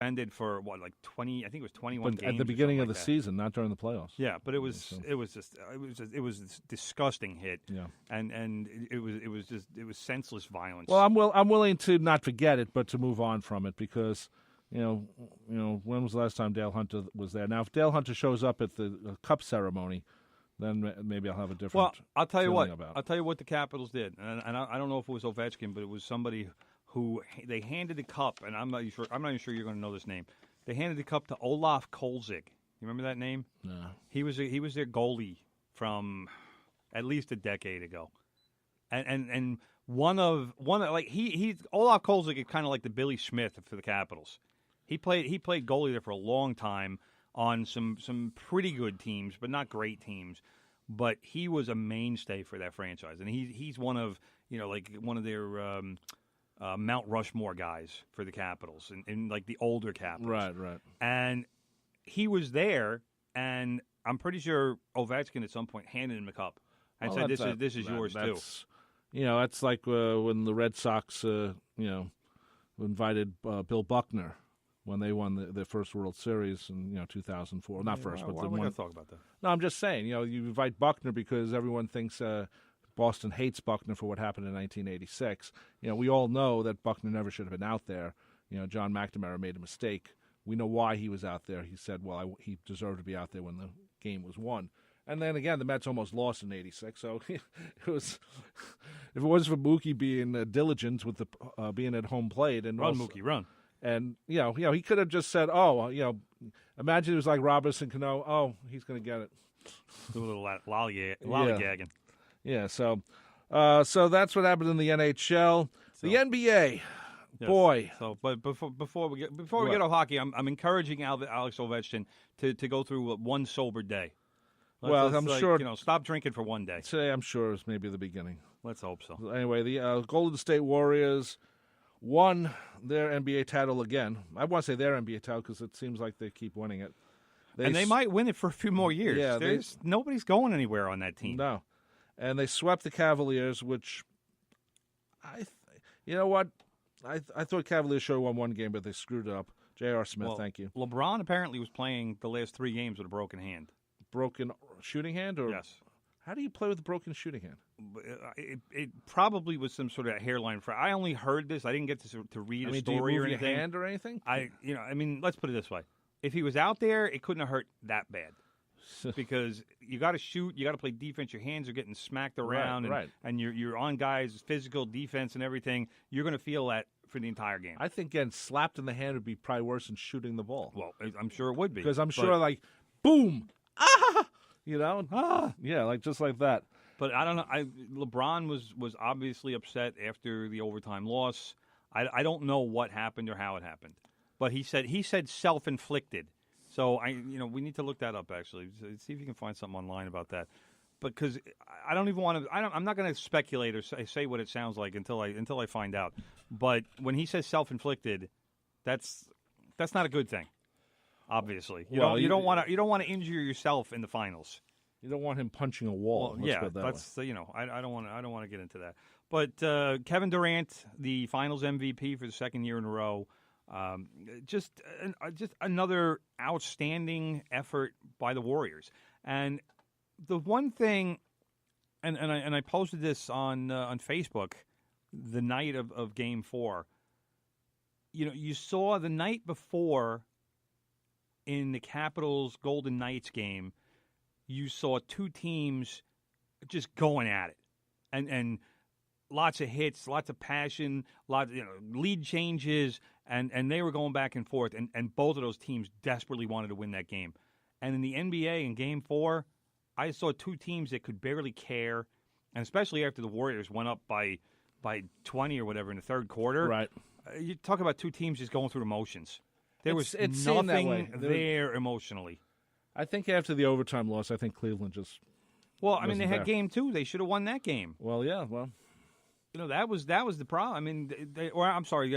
ended for what, like 20? I think it was 21 But games at the or beginning something of the like that. season, not during the playoffs. Yeah, but it was this disgusting hit, Yeah. and it was senseless violence. Well, I'm willing to not forget it, but to move on from it because, when was the last time Dale Hunter was there? Now, if Dale Hunter shows up at the Cup ceremony, then maybe I'll have a different. Well, I'll tell you feeling what. about it. I'll tell you what the Capitals did, and I don't know if it was Ovechkin, but it was somebody who they handed the cup, and I'm not even sure. I'm not even sure you're going to know this name. They handed the cup to Olaf Kolzig. You remember that name? No. He was their goalie from at least a decade ago, and one of like he's Olaf Kolzig is kind of like the Billy Smith for the Capitals. He played goalie there for a long time on some pretty good teams, but not great teams. But he was a mainstay for that franchise, and he's one of one of their Mount Rushmore guys for the Capitals, and like the older Capitals. Right. And he was there, and I'm pretty sure Ovechkin at some point handed him a cup and said, "This is yours too." That's like when the Red Sox, invited Bill Buckner when they won their first World Series in 2004. Not first, but why the are we one. going to talk about that? No, I'm just saying. You invite Buckner because everyone thinks Boston hates Buckner for what happened in 1986. We all know that Buckner never should have been out there. John McNamara made a mistake. We know why he was out there. He said, well, he deserved to be out there when the game was won. And then again, the Mets almost lost in '86. So it was, if it wasn't for Mookie being diligent with the being at home plate and Run, Mookie, run. And he could have just said, imagine it was like Robinson Cano. Oh, he's going to get it. Do a little lollygagging. Yeah. So that's what happened in the NHL. The NBA. Yes. Boy. So, but before we get off hockey, I'm encouraging Alex Ovechkin to go through one sober day. I'm sure. Stop drinking for one day. Today, I'm sure is maybe the beginning. Let's hope so. Anyway, the Golden State Warriors won their NBA title again. I want to say their NBA title because it seems like they keep winning it. They might win it for a few more years. Yeah, nobody's going anywhere on that team. No, and they swept the Cavaliers, which you know what? I thought Cavaliers should have won one game, but they screwed it up. J.R. Smith, thank you. LeBron apparently was playing the last 3 games with a broken hand. Broken shooting hand? Or yes. How do you play with a broken shooting hand? It probably was some sort of hairline. I only heard this. I didn't get to read a story do you move or anything. Your hand or anything? Let's put it this way. If he was out there, it couldn't have hurt that bad. Because you got to shoot, you got to play defense. Your hands are getting smacked around, and you're on guys' physical defense and everything. You're going to feel that for the entire game. I think getting slapped in the hand would be probably worse than shooting the ball. Well, I'm sure it would be because I'm sure like boom, just like that. But I don't know. LeBron was obviously upset after the overtime loss. I don't know what happened or how it happened, but he said self-inflicted. So we need to look that up actually. See if you can find something online about that. Because I don't even want to. I'm not going to speculate or say what it sounds like until I find out. But when he says self-inflicted, that's not a good thing. Obviously, you don't want to injure yourself in the finals. You don't want him punching a wall. Well, yeah, that's I don't want to get into that. But Kevin Durant, the Finals MVP for the second year in a row. Just another outstanding effort by the Warriors. And the one thing, and I posted this on Facebook the night of Game 4. You saw the night before in the Capitals Golden Knights game, you saw two teams just going at it, and lots of hits, lots of passion, lead changes. And they were going back and forth, and both of those teams desperately wanted to win that game. And in the NBA in Game 4, I saw two teams that could barely care, and especially after the Warriors went up by 20 or whatever in the third quarter. Right. You talk about two teams just going through the motions. There was nothing there emotionally. I think after the overtime loss, I think Cleveland just they had Game 2. They should have won that game. Well, yeah, well. That was the problem. I mean, I'm sorry,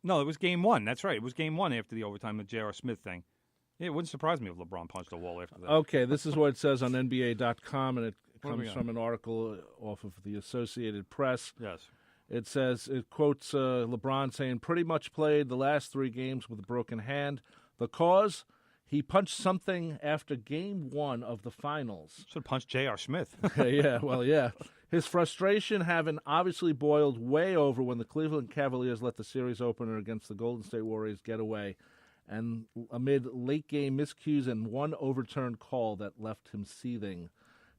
no, it was Game 1. That's right. It was Game 1 after the overtime, the J.R. Smith thing. It wouldn't surprise me if LeBron punched a wall after that. Okay, this is what it says on NBA.com, and it comes from an article off of the Associated Press. Yes. It quotes LeBron saying, pretty much played the last 3 games with a broken hand. The cause? He punched something after game 1 of the finals. Should have punched J.R. Smith. Yeah. His frustration having obviously boiled way over when the Cleveland Cavaliers let the series opener against the Golden State Warriors get away, and amid late-game miscues and one overturned call that left him seething.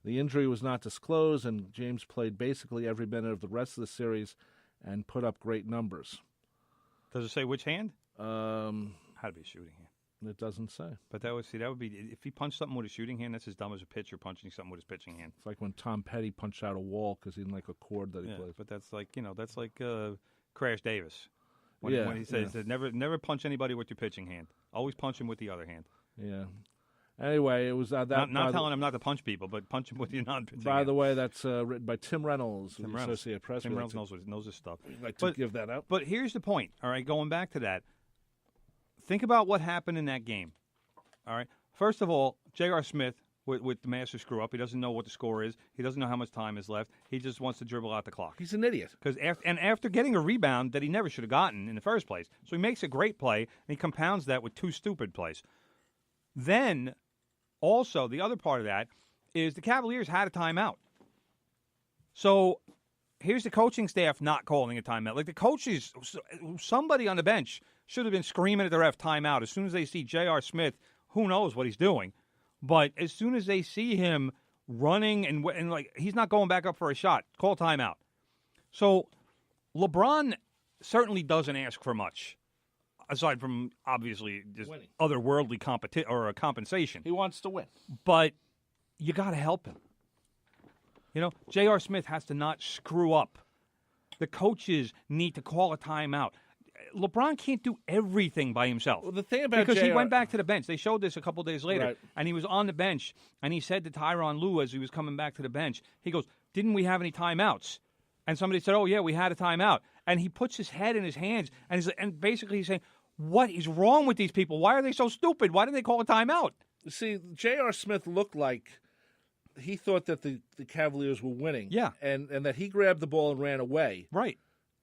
The injury was not disclosed, and James played basically every minute of the rest of the series and put up great numbers. Does it say which hand? Had to be a shooting hand. It doesn't say. But that would be if he punched something with a shooting hand. That's as dumb as a pitcher punching something with his pitching hand. It's like when Tom Petty punched out a wall because he didn't like a chord that he played. But that's like Crash Davis when he says that never punch anybody with your pitching hand. Always punch him with the other hand. Yeah. Anyway, it was that. Not telling him not to punch people, but punch him with your non-pitching. By the way, that's written by Tim Reynolds, Tim of the Reynolds. Associated Press. Tim Reynolds knows his stuff. We'd like to give that up. But here's the point. All right, going back to that. Think about what happened in that game. All right. First of all, J.R. Smith with the massive screw up. He doesn't know what the score is. He doesn't know how much time is left. He just wants to dribble out the clock. He's an idiot. After getting a rebound that he never should have gotten in the first place, so he makes a great play and he compounds that with 2 stupid plays. Then, also the other part of that is the Cavaliers had a timeout. So here's the coaching staff not calling a timeout. Like the coaches, somebody on the bench should have been screaming at the ref timeout as soon as they see J.R. Smith. Who knows what he's doing? But as soon as they see him running and like he's not going back up for a shot, call timeout. So LeBron certainly doesn't ask for much, aside from obviously just winning. Otherworldly compensation. He wants to win, but you got to help him. You know, J.R. Smith has to not screw up. The coaches need to call a timeout. LeBron can't do everything by himself. Well, the thing about because he went back to the bench. They showed this a couple days later, right. And he was on the bench, and he said to Tyronn Lue as he was coming back to the bench, he goes, "Didn't we have any timeouts?" And somebody said, "Oh yeah, we had a timeout." And he puts his head in his hands, and basically he's saying, "What is wrong with these people? Why are they so stupid? Why didn't they call a timeout?" See, J.R. Smith looked like he thought that the Cavaliers were winning, yeah, and that he grabbed the ball and ran away, right.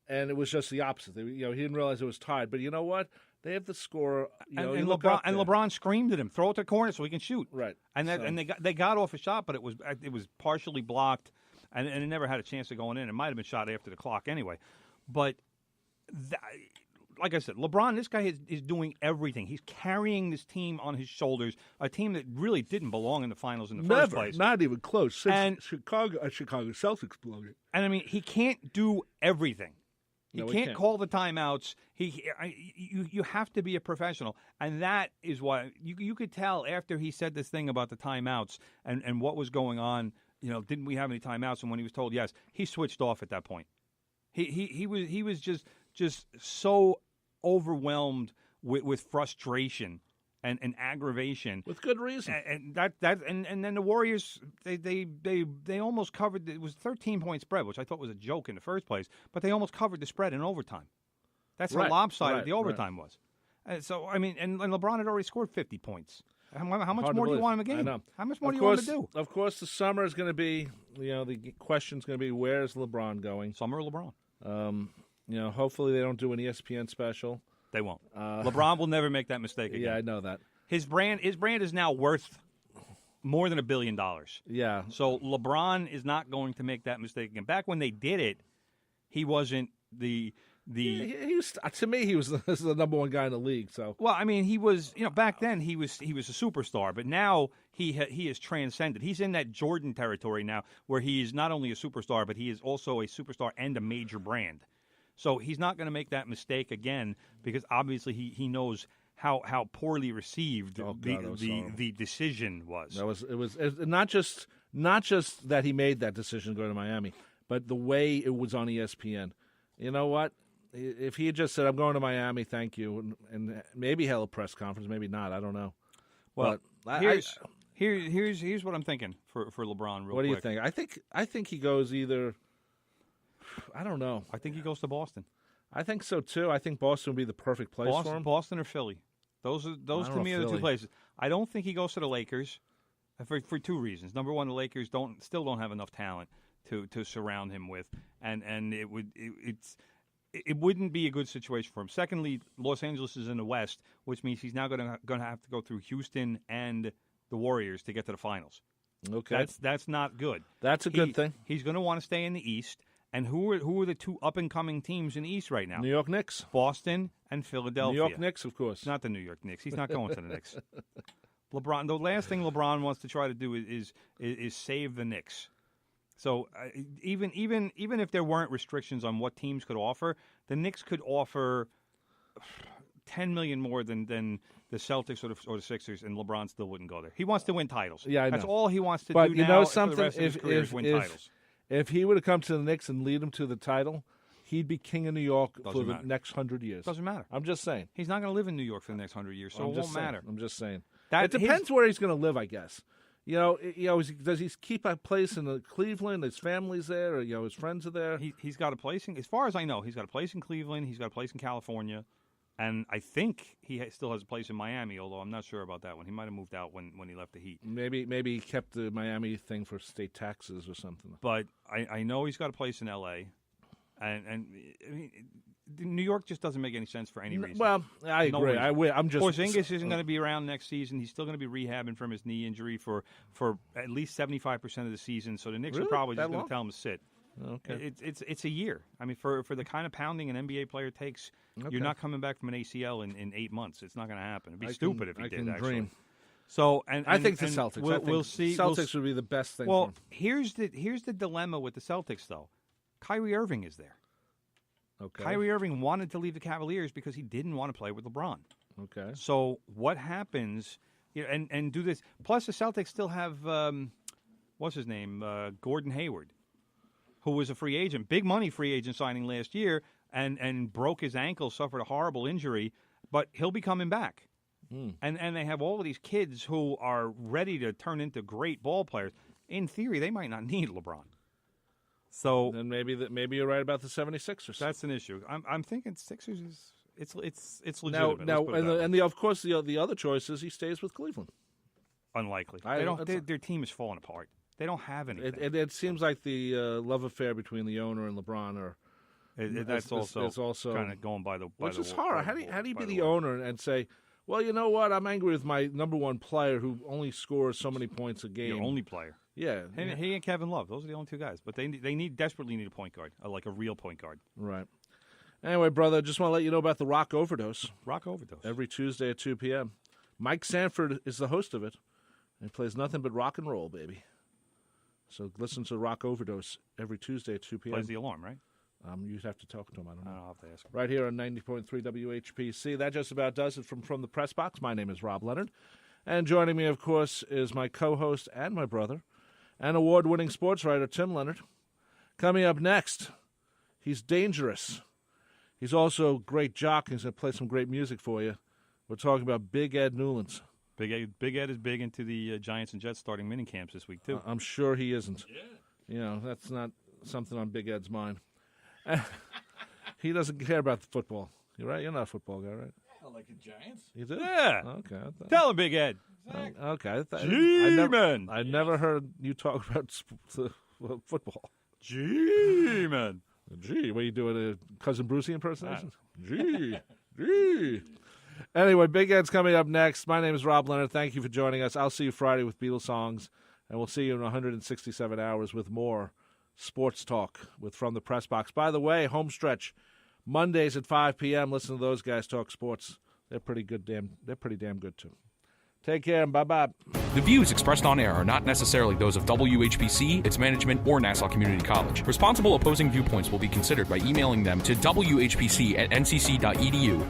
And it was just the opposite. He didn't realize it was tied. But you know what? They have the score. And LeBron screamed at him, "Throw it to the corner so he can shoot." Right. And they got off a shot, but it was partially blocked, and it never had a chance of going in. It might have been shot after the clock anyway. But like I said, LeBron, this guy is doing everything. He's carrying this team on his shoulders, a team that really didn't belong in the finals in the first place. Not even close. Since Chicago Celtics belonged. And I mean, he can't do everything. He can't call the timeouts. You have to be a professional, and that is why you could tell after he said this thing about the timeouts and what was going on. You know, didn't we have any timeouts? And when he was told yes, he switched off at that point. He was just so overwhelmed with frustration and aggravation with good reason. And then the Warriors they almost covered. It was a 13-point spread, which I thought was a joke in the first place, but they almost covered the spread in overtime. That's how lopsided the overtime was. So I mean, and LeBron had already scored 50 points. How much more do you want him a game? I know. How much more do you want him to do? Of course, the summer is going to be. The question's going to be, where's LeBron going? Summer or LeBron? Hopefully they don't do an ESPN special. They won't. LeBron will never make that mistake again. Yeah, I know that. His brand is now worth more than $1 billion. Yeah. So LeBron is not going to make that mistake again. Back when they did it, he wasn't the. To me, he was the number one guy in the league. So. Well, I mean, he was. Back then he was a superstar, but now he is transcended. He's in that Jordan territory now, where he is not only a superstar, but he is also a superstar and a major brand. So he's not going to make that mistake again because obviously he knows how poorly received the decision was. It was not just that he made that decision to go to Miami, but the way it was on ESPN. You know what? If he had just said, "I'm going to Miami, thank you," and maybe held a press conference, maybe not, I don't know. Well, here's what I'm thinking for LeBron. What do you think? I think he goes either. I don't know. I think he goes to Boston. I think so too. I think Boston would be the perfect place for him. Boston or Philly. Those to me are the two places. I don't think he goes to the Lakers for 2 reasons. Number one, the Lakers still don't have enough talent to surround him with, and it wouldn't be a good situation for him. Secondly, Los Angeles is in the West, which means he's now going to have to go through Houston and the Warriors to get to the finals. Okay, that's not good. That's a good thing. He's going to want to stay in the East. And who are the two up and coming teams in the East right now? New York Knicks, Boston, and Philadelphia. New York Knicks, of course. Not the New York Knicks. He's not going to the Knicks. LeBron. The last thing LeBron wants to try to do is save the Knicks. So even if there weren't restrictions on what teams could offer, the Knicks could offer $10 million more than the Celtics or the Sixers, and LeBron still wouldn't go there. He wants to win titles. Yeah, I know. That's all he wants to but do you now know for something? the rest of his career is win titles. If he would have come to the Knicks and lead them to the title, he'd be king of New York for the next 100 years. Doesn't matter. I'm just saying. He's not going to live in New York for the next 100 years, so it won't matter. I'm just saying. It depends where he's going to live, I guess. Does he keep a place in Cleveland? His family's there, or his friends are there. He's got a place as far as I know, he's got a place in Cleveland. He's got a place in California, and I think he still has a place in Miami. Although I'm not sure about that one. He might have moved out when he left the Heat. Maybe he kept the Miami thing for state taxes or something. But I know he's got a place in L.A. and I mean, New York just doesn't make any sense for any reason. Well, I agree. I'm just. Porzingis isn't going to be around next season. He's still going to be rehabbing from his knee injury for at least 75% of the season. So the Knicks are probably just going to tell him to sit. Okay. It's a year. I mean, for the kind of pounding an NBA player takes, you're not coming back from an ACL in 8 months. It's not going to happen. It'd be stupid if he did. Actually. Dream. So I think the Celtics. We'll see. Celtics would be the best thing. Well, for him. here's the dilemma with the Celtics, though. Kyrie Irving is there. Okay. Kyrie Irving wanted to leave the Cavaliers because he didn't want to play with LeBron. Okay. So what happens? And do this. Plus, the Celtics still have what's his name, Gordon Hayward, who was a free agent, big money free agent signing last year, and broke his ankle, suffered a horrible injury, but he'll be coming back. And they have all of these kids who are ready to turn into great ball players. In theory, they might not need LeBron. So then maybe you're right about the 76ers. That's an issue. I'm thinking Sixers is it's legitimate. Now of course the other choice is he stays with Cleveland. Unlikely. Their team is falling apart. They don't have anything. It seems like the love affair between the owner and LeBron are. It's also kind of going by the. Which is hard. How do you be the owner and say, well, you know what? I'm angry with my number one player who only scores so many points a game. Your only player. Yeah. He and Kevin Love. Those are the only two guys. But they desperately need a point guard, like a real point guard. Right. Anyway, brother, just want to let you know about the Rock Overdose. Rock Overdose. Every Tuesday at 2 p.m. Mike Sanford is the host of it. He plays nothing but rock and roll, baby. So listen to Rock Overdose every Tuesday at 2 p.m. Plays the alarm, right? You'd have to talk to him. I don't know. I'll have to ask him. Right here on 90.3 WHPC. That just about does it from the Pressbox. My name is Rob Leonard. And joining me, of course, is my co-host and my brother, and award-winning sports writer, Tim Leonard. Coming up next, he's dangerous. He's also a great jock. He's going to play some great music for you. We're talking about Big Ed Newlands. Big Ed is big into the Giants and Jets starting mini camps this week, too. I'm sure he isn't. Yeah. That's not something on Big Ed's mind. He doesn't care about the football. You're right. You're not a football guy, right? I like the Giants. You do? Yeah. Okay. Tell him, Big Ed. Exactly. Okay. G-Man. I never heard you talk about football. G-Man. Gee, what are you doing, a Cousin Brucey impersonation? Gee. Anyway, Big Ed's coming up next. My name is Rob Leonard. Thank you for joining us. I'll see you Friday with Beatles songs, and we'll see you in 167 hours with more sports talk with From the Pressbox. By the way, home stretch, Mondays at 5 p.m. Listen to those guys talk sports. They're pretty damn good, too. Take care and bye-bye. The views expressed on air are not necessarily those of WHPC, its management, or Nassau Community College. Responsible opposing viewpoints will be considered by emailing them to whpc@ncc.edu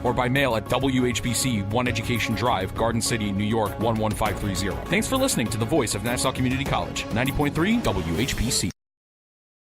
or by mail at WHPC 1 Education Drive, Garden City, New York 11530. Thanks for listening to the voice of Nassau Community College, 90.3 WHPC.